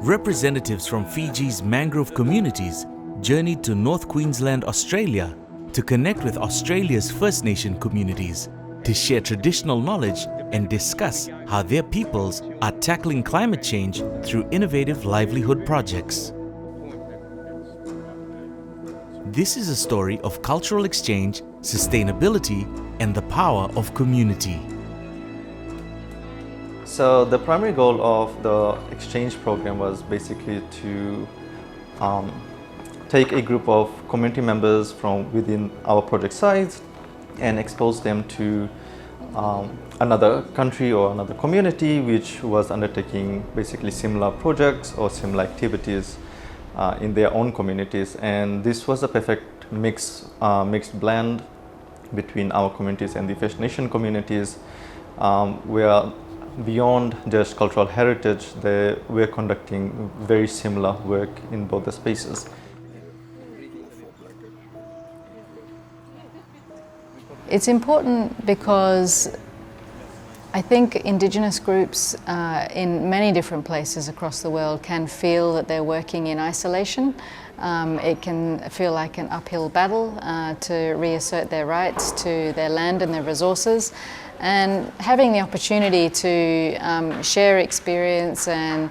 Representatives from Fiji's mangrove communities journeyed to North Queensland, Australia to connect with Australia's First Nation communities, to share traditional knowledge and discuss how their peoples are tackling climate change through innovative livelihood projects. This is a story of cultural exchange, sustainability, and the power of community. So the primary goal of the exchange program was basically to take a group of community members from within our project sites and expose them to another country or another community which was undertaking basically similar projects or similar activities in their own communities. And this was a perfect mixed blend between our communities and the First Nation communities, where beyond just cultural heritage, we're conducting very similar work in both the spaces. It's important because I think Indigenous groups in many different places across the world can feel that they're working in isolation. It can feel like an uphill battle to reassert their rights to their land and their resources. And having the opportunity to share experience and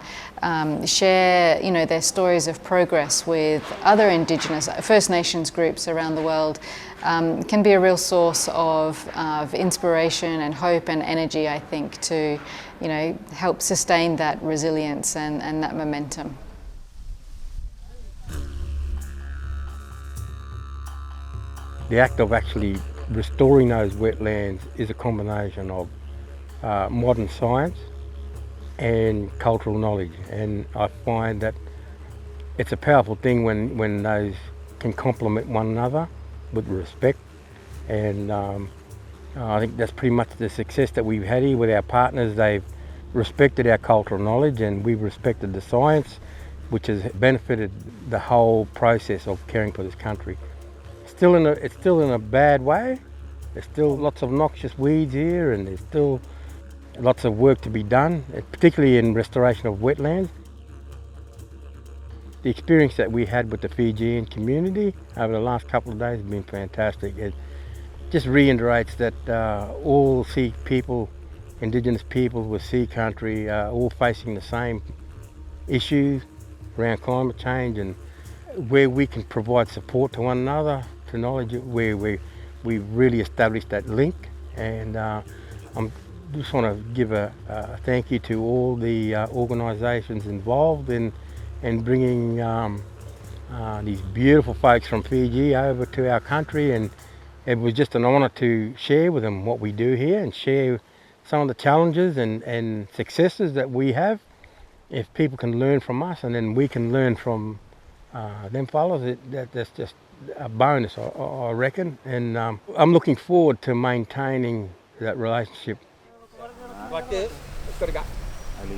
share, their stories of progress with other Indigenous First Nations groups around the world can be a real source of inspiration and hope and energy, I think, to help sustain that resilience and that momentum. The act of actually restoring those wetlands is a combination of modern science and cultural knowledge, and I find that it's a powerful thing when those can complement one another with respect. And I think that's pretty much the success that we've had here with our partners. They've respected our cultural knowledge and we've respected the science, which has benefited the whole process of caring for this country. It's still in a bad way. There's still lots of noxious weeds here, and there's still lots of work to be done, particularly in restoration of wetlands. The experience that we had with the Fijian community over the last couple of days has been fantastic. It just reiterates that all sea people, Indigenous people with sea country, are all facing the same issues around climate change, and where we can provide support to one another, to knowledge where we've really established that link. And I just want to give a thank you to all the organisations involved in bringing these beautiful folks from Fiji over to our country, and it was just an honour to share with them what we do here and share some of the challenges and successes that we have. If people can learn from us and then we can learn from them fellows, that's just a bonus, I reckon. And I'm looking forward to maintaining that relationship. Like this, it's got to go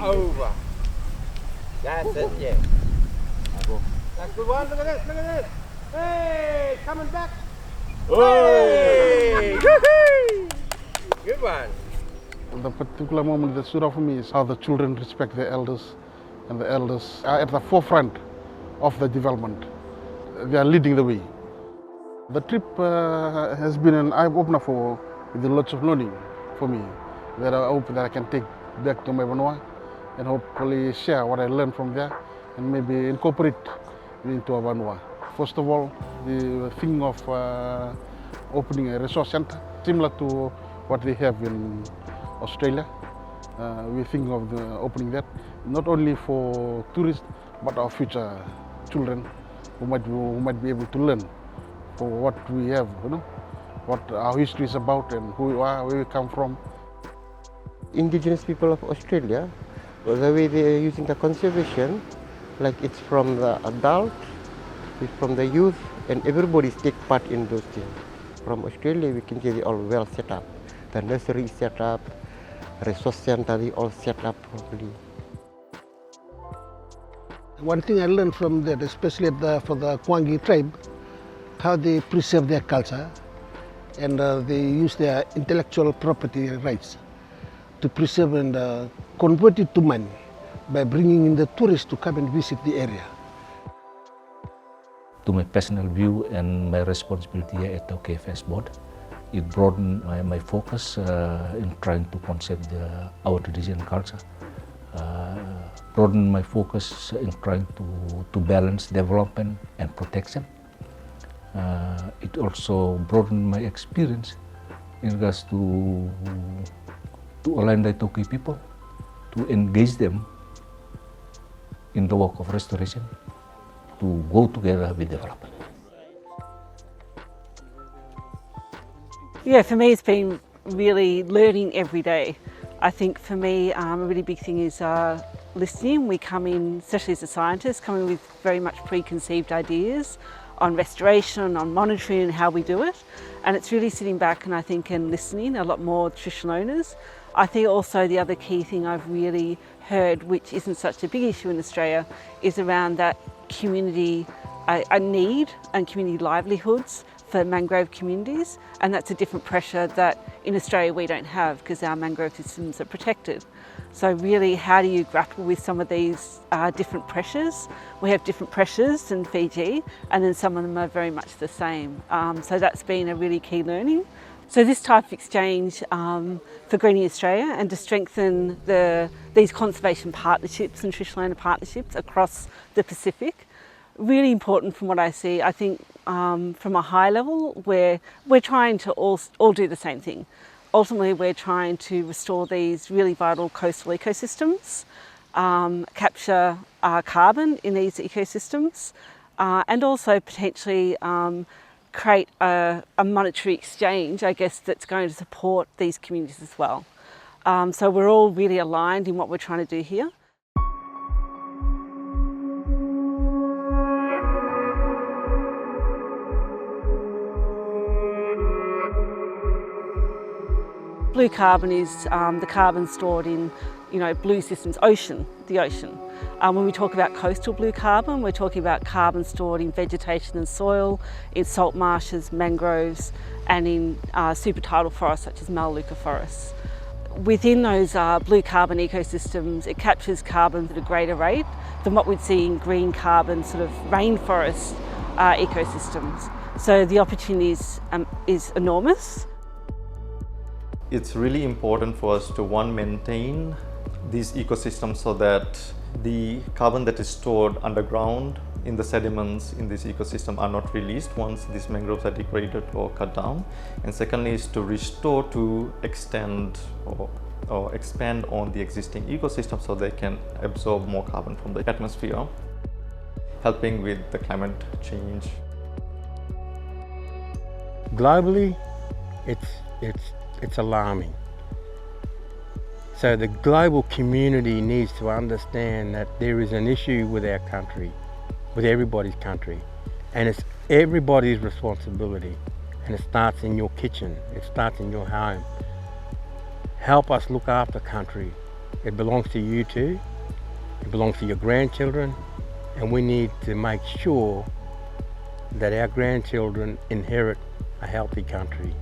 over. That's it, yeah. That's a good one, look at this. Hey, coming back. Hey! Good one. The particular moment that stood out for me is how the children respect their elders, and the elders are at the forefront of the development. They are leading the way. The trip has been an eye-opener with lots of learning for me, that I hope that I can take back to my Vanua and hopefully share what I learned from there and maybe incorporate into Vanua. First of all, the thing of opening a resource center, similar to what they have in Australia. We think of opening that not only for tourists, but our future children who might be able to learn for what we have, what our history is about and who we are, where we come from. Indigenous people of Australia, the way they are using the conservation, like it's from the adult, it's from the youth, and everybody take part in those things. From Australia, we can say they all well set up. The nursery is set up, resource center, they all set up properly. One thing I learned from that, especially for the Kwangi tribe, how they preserve their culture and they use their intellectual property rights to preserve and convert it to money by bringing in the tourists to come and visit the area. To my personal view and my responsibility here at the OKFS board, it broadened my focus in trying to conserve our traditional culture. Broadened my focus in trying to balance development and protection. It also broadened my experience in regards to align the Toki people, to engage them in the work of restoration, to go together with development. Yeah, for me it's been really learning every day. I think for me a really big thing is listening. We come in, especially as a scientist, come in with very much preconceived ideas on restoration, on monitoring and how we do it. And it's really sitting back and I think and listening, a lot more traditional owners. I think also the other key thing I've really heard, which isn't such a big issue in Australia, is around that community, a need and community livelihoods for mangrove communities, and that's a different pressure that in Australia we don't have because our mangrove systems are protected. So really, how do you grapple with some of these different pressures? We have different pressures in Fiji, and then some of them are very much the same. So that's been a really key learning. So this type of exchange for Greening Australia and to strengthen these conservation partnerships and traditional owner partnerships across the Pacific, really important from what I see. I think from a high level where we're trying to all do the same thing. Ultimately we're trying to restore these really vital coastal ecosystems, capture carbon in these ecosystems and also potentially create a monetary exchange, I guess, that's going to support these communities as well. So we're all really aligned in what we're trying to do here. Blue carbon is the carbon stored in, blue systems, the ocean. When we talk about coastal blue carbon, we're talking about carbon stored in vegetation and soil, in salt marshes, mangroves, and in supertidal forests such as Melaleuca forests. Within those blue carbon ecosystems, it captures carbon at a greater rate than what we'd see in green carbon sort of rainforest ecosystems. So the opportunity is enormous. It's really important for us to maintain these ecosystems so that the carbon that is stored underground in the sediments in this ecosystem are not released once these mangroves are degraded or cut down. And secondly is to restore, to extend or expand on the existing ecosystem so they can absorb more carbon from the atmosphere, helping with the climate change. Globally, it's alarming. So the global community needs to understand that there is an issue with our country, with everybody's country, and it's everybody's responsibility, and it starts in your kitchen, it starts in your home. Help us look after country. It belongs to you too, it belongs to your grandchildren, and we need to make sure that our grandchildren inherit a healthy country.